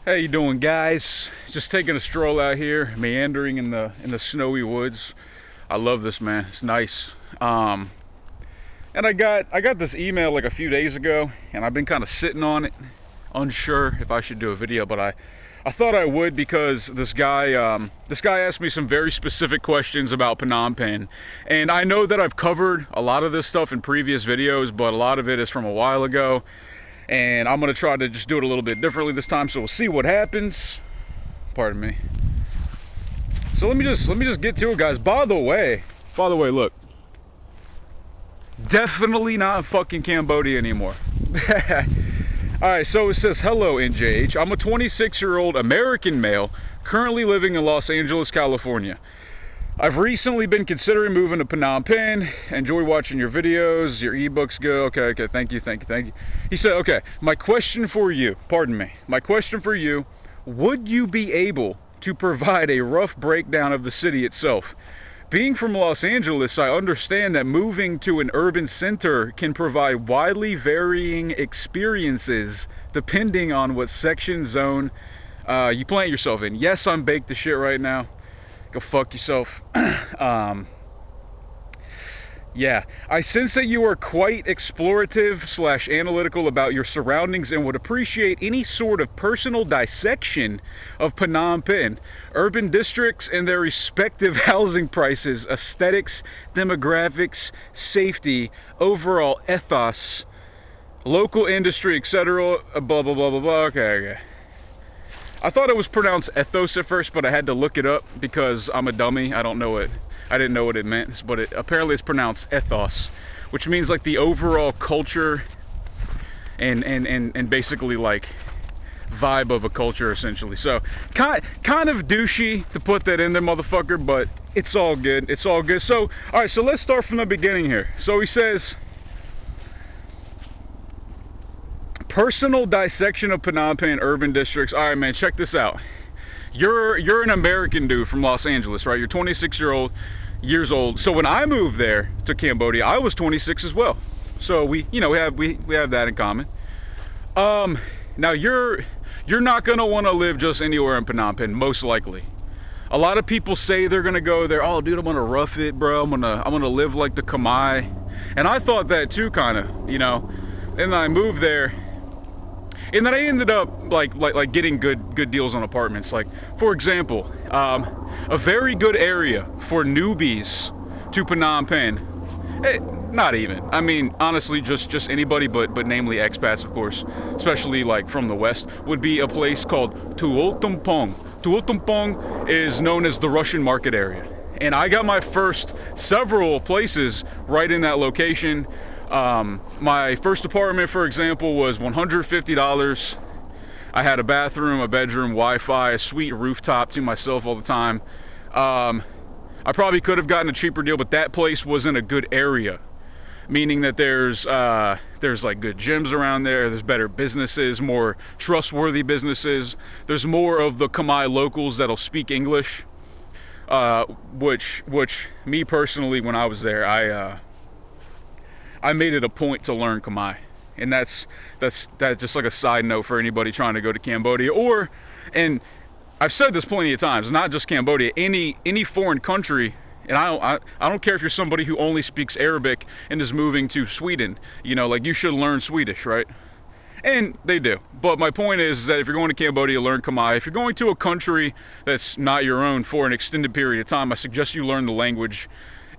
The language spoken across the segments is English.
How you doing, guys? Just taking a stroll out here, meandering in the snowy woods. I love this, man. It's nice. And I got this email like a few days ago, and I've been kind of sitting on it, unsure if I should do a video, but I thought I would because this guy asked me some very specific questions about Phnom Penh, and I know that I've covered a lot of this stuff in previous videos, but a lot of it is from a while ago. And I'm gonna try to just do it a little bit differently this time, so we'll see what happens. Pardon me. So let me just get to it, guys. By the way, look, definitely not fucking Cambodia anymore. All right, so it says, hello NJH. I'm a 26-year-old American male currently living in Los Angeles, California. I've recently been considering moving to Phnom Penh. Enjoy watching your videos, your ebooks go. Okay, thank you. He said, okay, my question for you, would you be able to provide a rough breakdown of the city itself? Being from Los Angeles, I understand that moving to an urban center can provide widely varying experiences depending on what section zone you plant yourself in. Yes, I'm baked to shit right now. Go fuck yourself. Yeah, I sense that you are quite explorative / analytical about your surroundings and would appreciate any sort of personal dissection of Phnom Penh, urban districts and their respective housing prices, aesthetics, demographics, safety, overall ethos, local industry, etc. Blah blah blah blah blah. Okay. I thought it was pronounced ethos at first, but I had to look it up because I'm a dummy. I didn't know what it meant, but apparently it's pronounced ethos, which means like the overall culture and basically like vibe of a culture essentially. So kind of douchey to put that in there, motherfucker, but it's all good. It's all good. So all right, so let's start from the beginning here. So he says, personal dissection of Phnom Penh urban districts. All right, man, check this out. You're an American dude from Los Angeles, right? You're 26 years old. So when I moved there to Cambodia, I was 26 as well. So we have that in common. Now you're not gonna want to live just anywhere in Phnom Penh, most likely. A lot of people say they're gonna go there. Oh, dude, I'm gonna rough it, bro. I'm gonna live like the Khmer. And I thought that too, kind of, you know. And then I moved there. And then I ended up like getting good deals on apartments. Like, for example, a very good area for newbies to Phnom Penh. Not even. I mean, honestly, just anybody, but namely expats, of course, especially like from the West, would be a place called Tuol Tumpong. Tuol Tumpong is known as the Russian market area, and I got my first several places right in that location. My first apartment, for example, was $150. I had a bathroom, a bedroom, Wi-Fi, a sweet rooftop to myself all the time. I probably could have gotten a cheaper deal, but that place was in a good area, meaning that there's like good gyms around there, there's better businesses, more trustworthy businesses, there's more of the Khmer locals that'll speak English, which me personally, when I was there, I made it a point to learn Khmer, and that's just like a side note for anybody trying to go to Cambodia, and I've said this plenty of times, not just Cambodia, any foreign country, and I don't care if you're somebody who only speaks Arabic and is moving to Sweden, you know, like you should learn Swedish, right? And they do. But my point is that if you're going to Cambodia, learn Khmer. If you're going to a country that's not your own for an extended period of time, I suggest you learn the language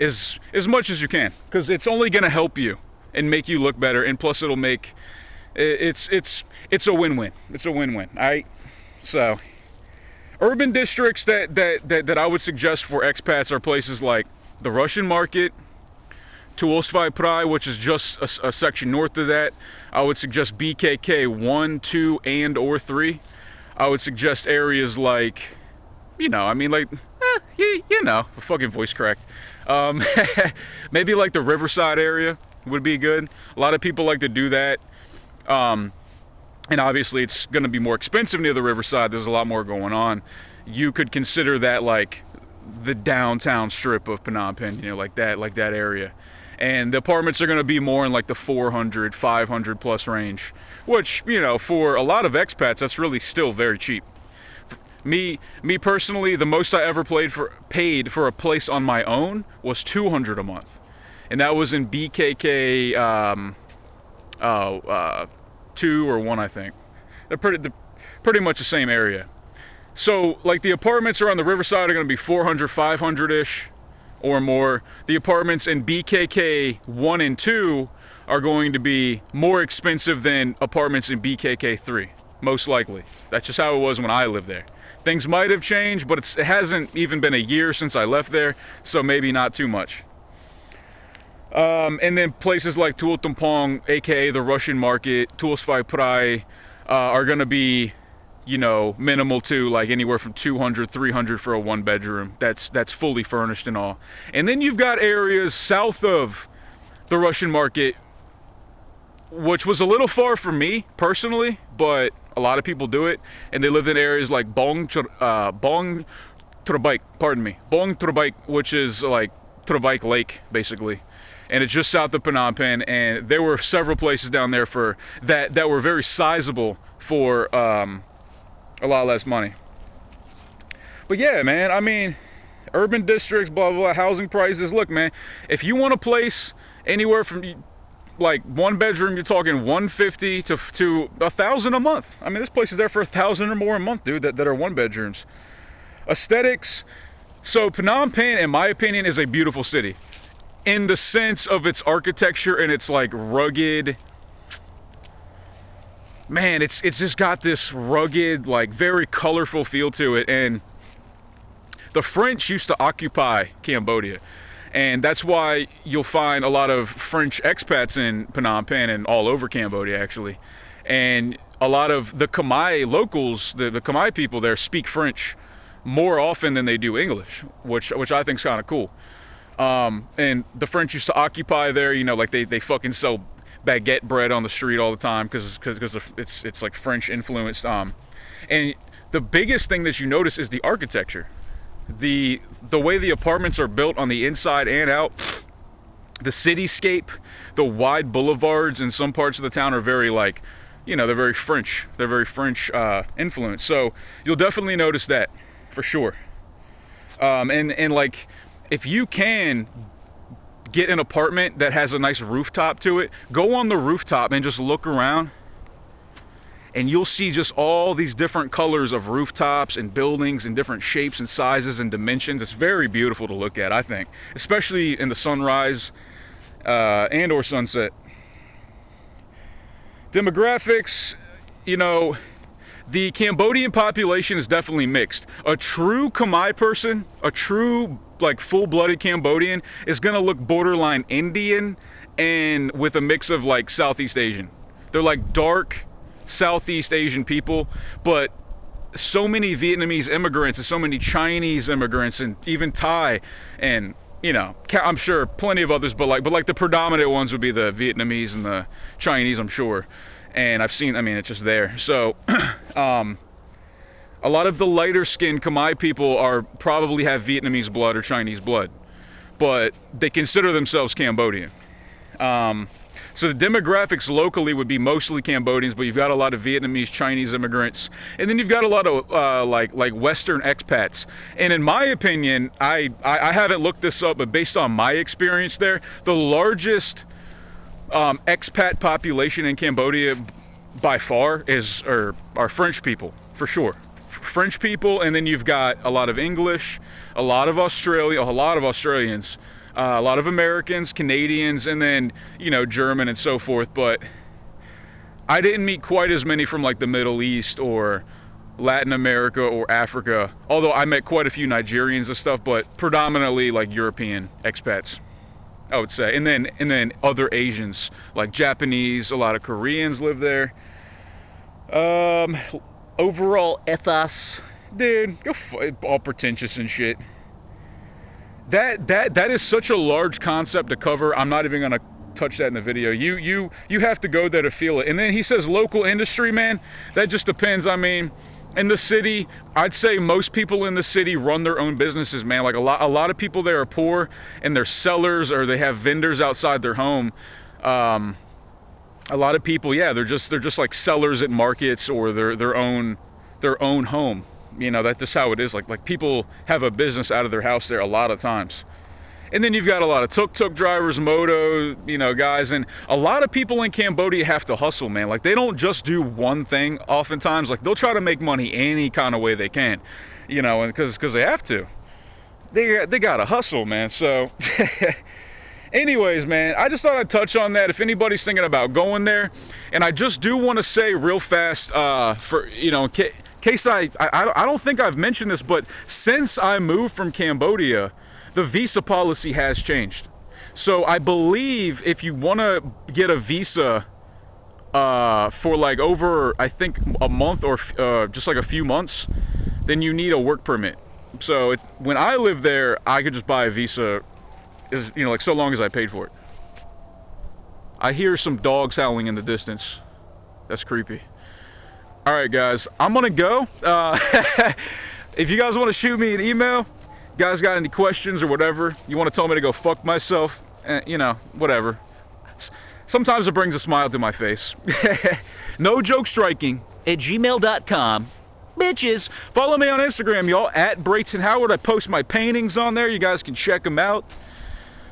as much as you can, because it's only going to help you and make you look better, and plus it'll make it's a win-win. It's a win-win. All right. So urban districts that I would suggest for expats are places like the Russian market, Tuol Svai Prai, which is just a section north of that. I would suggest BKK 1, 2, and or 3. I would suggest areas like, you know, I mean, like, you know, a fucking voice crack. Maybe like the Riverside area would be good. A lot of people like to do that. And obviously it's going to be more expensive near the Riverside. There's a lot more going on. You could consider that like the downtown strip of Phnom Penh, you know, like that area. And the apartments are going to be more in like the 400, 500 plus range which, you know, for a lot of expats, that's really still very cheap. Me personally, the most I ever paid for a place on my own was $200 a month, and that was in BKK 2 or 1, I think. They're pretty much the same area. So like the apartments around the riverside are going to be 400, 500-ish or more. The apartments in BKK 1 and 2 are going to be more expensive than apartments in BKK 3, most likely. That's just how it was when I lived there. Things might have changed, but it hasn't even been a year since I left there, so maybe not too much. And then places like Tuoltumpong, aka the Russian market, Tuolsvai Prai, are going to be, you know, minimal too, like anywhere from 200, 300 for a 1-bedroom. That's fully furnished and all. And then you've got areas south of the Russian market, which was a little far for me personally, but a lot of people do it, and they lived in areas like Bong Trabike, which is like Trabike Lake basically, and it's just south of Phnom Penh. And there were several places down there for that were very sizable for a lot less money. But yeah, man, I mean, urban districts, blah, blah, blah, housing prices. Look, man, if you want a place anywhere from like 1-bedroom, you're talking 150 to 1,000 a month. I mean, there's places there for 1,000 or more a month, dude, that are 1-bedrooms. Aesthetics. So Phnom Penh, in my opinion, is a beautiful city in the sense of its architecture and its like rugged. Man, it's just got this rugged, like very colorful feel to it. And the French used to occupy Cambodia, and that's why you'll find a lot of French expats in Phnom Penh and all over Cambodia actually. And a lot of the Khmer locals, the Khmer people there, speak French more often than they do English, which I think is kind of cool. And the French used to occupy there, you know, like they fucking sell baguette bread on the street all the time because it's like French influenced. And the biggest thing that you notice is the architecture, the way the apartments are built on the inside and out, the cityscape, the wide boulevards in some parts of the town are very, like, you know, they're very French influenced. So you'll definitely notice that for sure. And like, if you can get an apartment that has a nice rooftop to it, go on the rooftop and just look around, and you'll see just all these different colors of rooftops and buildings and different shapes and sizes and dimensions. It's very beautiful to look at, I think, especially in the sunrise and or sunset. Demographics, you know, the Cambodian population is definitely mixed. A true Khmer person, a true like full-blooded Cambodian, is gonna look borderline Indian and with a mix of like Southeast Asian. They're like dark Southeast Asian people, but so many Vietnamese immigrants and so many Chinese immigrants and even Thai, and you know, I'm sure plenty of others, but like the predominant ones would be the Vietnamese and the Chinese, I'm sure. And I've seen, I mean, it's just there. So a lot of the lighter skinned Khmer people probably have Vietnamese blood or Chinese blood, but they consider themselves Cambodian. So the demographics locally would be mostly Cambodians, but you've got a lot of Vietnamese, Chinese immigrants, and then you've got a lot of like Western expats. And in my opinion, I haven't looked this up, but based on my experience there, the largest expat population in Cambodia by far are French people, for sure. French people, and then you've got a lot of English, a lot of Australians, a lot of Americans, Canadians, and then, you know, German and so forth. But I didn't meet quite as many from like the Middle East or Latin America or Africa, although I met quite a few Nigerians and stuff, but predominantly like European expats, I would say. And then other Asians, like Japanese, a lot of Koreans live there. Overall ethos, dude, all pretentious and shit. That is such a large concept to cover. I'm not even gonna touch that in the video. You have to go there to feel it. And then he says local industry, man. That just depends. I mean, in the city, I'd say most people in the city run their own businesses, man. Like a lot of people there are poor and they're sellers or they have vendors outside their home. a lot of people, yeah, they're just like sellers at markets, or their own home. You know, that's just how it is. Like people have a business out of their house there a lot of times. And then you've got a lot of tuk-tuk drivers, moto, you know, guys, and a lot of people in Cambodia have to hustle, man. Like, they don't just do one thing oftentimes. Like, they'll try to make money any kind of way they can, you know, and because they have to. They gotta hustle, man. So anyways, man, I just thought I'd touch on that if anybody's thinking about going there. And I just do want to say real fast, for, you know, in case I don't think I've mentioned this, but since I moved from Cambodia, the visa policy has changed. So I believe if you want to get a visa for like over, I think, a month or just like a few months, then you need a work permit. So when I lived there, I could just buy a visa, you know, like so long as I paid for it. I hear some dogs howling in the distance. That's creepy. All right, guys, I'm gonna go. If you guys want to shoot me an email, guys got any questions or whatever, you want to tell me to go fuck myself, you know, whatever. Sometimes it brings a smile to my face. nojokestriking@gmail.com. Bitches. Follow me on Instagram, y'all, @BraytonHoward. I post my paintings on there. You guys can check them out.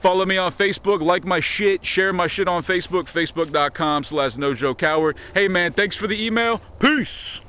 Follow me on Facebook, like my shit, share my shit on Facebook, facebook.com/NoJokeHoward. Hey, man, thanks for the email. Peace.